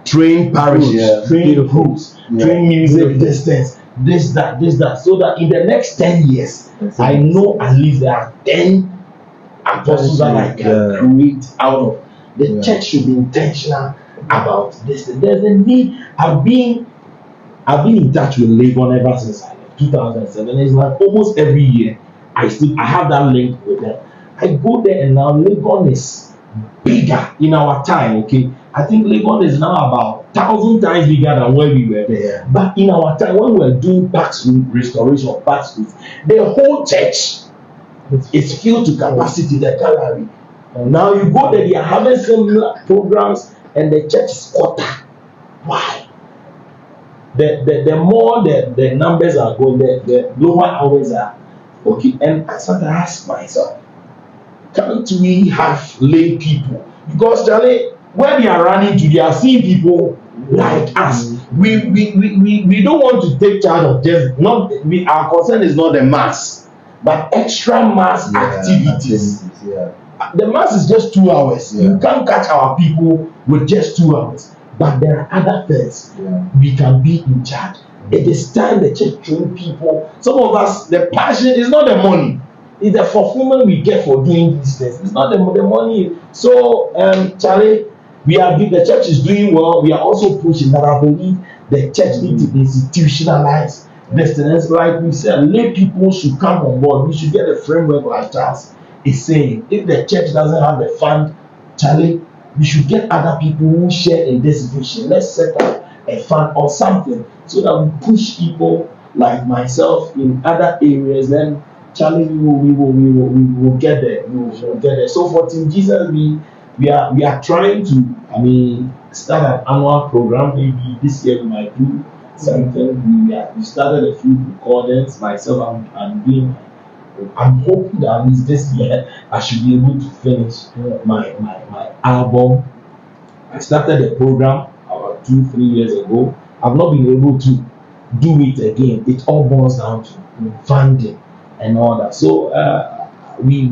train parishes, train groups, train music distance, this, that, so that in the next 10 years, I know at least there are 10 apostles that I can create out of. The church should be intentional about this. There's a need. I've been in touch with Legon ever since I left 2007. It's like almost every year I have that link with them. I go there and now Legon is bigger in our time. Okay, I think Legon is now about 1,000 times bigger than when we were there. But in our time when we were doing restoration of back schools, the whole church is filled to capacity, the gallery. Now you go there, they are having similar programs and the church is quarter. Why? The more the numbers are going, the lower hours are okay. And I started to ask myself, can't we have lay people? Because Charlie, when they are running to, they are seeing people like us. We don't want to take charge of just our concern is not the mass, but extra mass activities. The mass is just 2 hours. You can't catch our people with just 2 hours. But there are other things we can be in charge. It is time the church train people. Some of us, the passion is not the money. It's the fulfillment we get for doing these things. It's not the money. So, Charlie, the church is doing well. We are also pushing that. I believe the church needs to institutionalize this thing. It's like we said, lay people should come on board. We should get a framework like Charles is saying. If the church doesn't have the fund, Charlie, we should get other people who share in this vision. Let's set up a fund or something so that we push people like myself in other areas. Then, Charlie, we will get there. We will get there. So for Team Jesus, we are trying to start an annual program. Maybe this year we might do something. We started a few recordings. Myself, I'm hoping that at least this year I should be able to finish my album. I started a program about 2-3 years ago. I've not been able to do it again. It all boils down to funding and all that. So we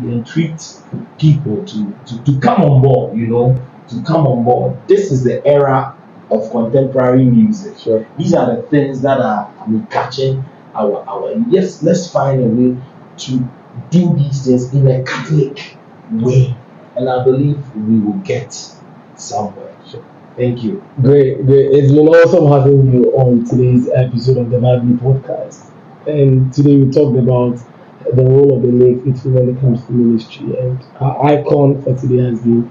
entreat people to come on board, to come on board. This is the era of contemporary music. Sure. These are the things that are catching our yes. Let's find a way to do these things in a Catholic way, and I believe we will get somewhere. So, thank you. Great. It's been awesome having you on today's episode of the Bible Podcast. And today we talked about the role of the lay faithful when it comes to ministry. And our icon for today has been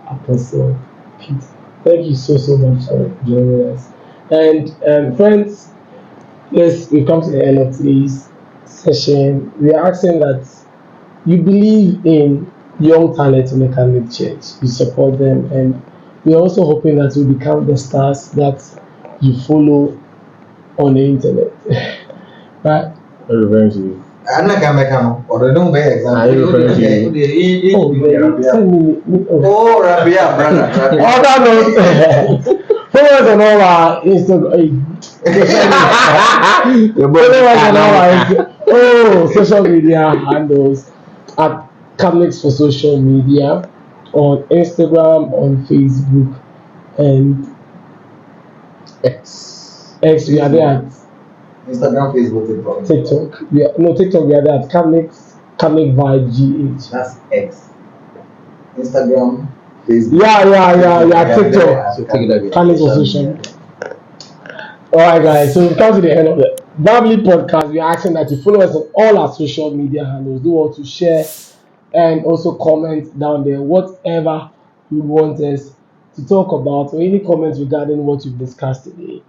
Apostle Peter. Thank you so much for joining us. And friends, yes, we come to the end of today's session. We are asking that you believe in young talent in the Catholic Church, you support them, and we are also hoping that you become the stars that you follow on the internet. Right? I'm referring to you. I'm not gonna make them, or they don't make example. Are you referring to you? Oh, baby, send me. Oh, Rabia, brother, Rabia. On that note, follow us on all our Instagram. Follow us on all our social media handles at Catholics for Social Media on Instagram, on Facebook, and X. We are there at Instagram, Facebook, TikTok. TikTok. We are there at Catholic Vibe GH. That's X. Instagram, Facebook. Yeah. TikTok. So take it away. Catholics for Social Media. Alright guys, so we've come to the end of the Bubbly podcast. We are asking that you follow us on all our social media handles. Do want to share and also comment down there whatever you want us to talk about or any comments regarding what we've discussed today.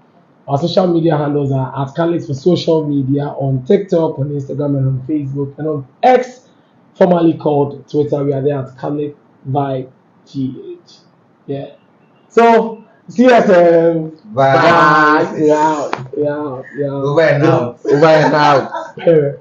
Our social media handles are at Catholics for Social Media on TikTok, on Instagram, and on Facebook, and on X, formerly called Twitter. We are there at Catholic Vibe GH. Yeah. So CSM. Bye. Yeah. Over and out. Over and out. Yeah.